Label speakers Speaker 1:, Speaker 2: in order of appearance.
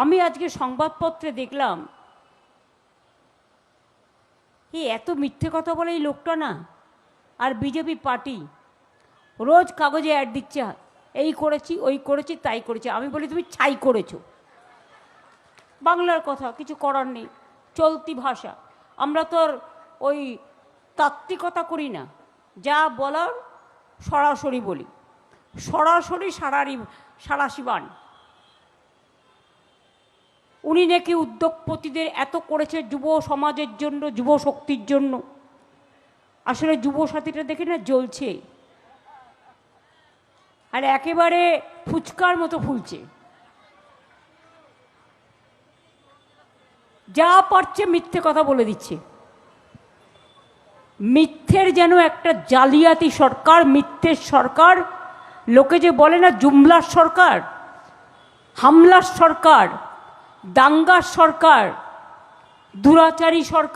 Speaker 1: আমি আজকে সংবাদপত্রে দেখলাম এত মিথ্যে কথা বলে এই লোকটা না। আর বিজেপি পার্টি রোজ কাগজে অ্যাড দিচ্ছে, এই করেছি ওই করেছি তাই করেছি। আমি বলি তুমি ছাই করেছো। বাংলার কথা, কিছু করার নেই, চলতি ভাষা। আমরা তো আর ওই তাত্ত্বিকতা করি না, যা বলার সরাসরি বলি, সরাসরি সারাশিবান। উনি নাকি উদ্যোগপতিদের এত করেছে যুব সমাজের জন্য, যুব শক্তির জন্য। আসলে যুব সাথীটা দেখে না জ্বলছে, আর একেবারে ফুচকার মতো ফুলছে। যা পারছে মিথ্যে কথা বলে দিচ্ছে। মিথ্যের যেন একটা জালিয়াতি সরকার, মিথ্যের সরকার। লোকে যে বলে না জুমলার সরকার, হামলার সরকার, দাঙ্গার সরকার, দুরাচারী সরকার।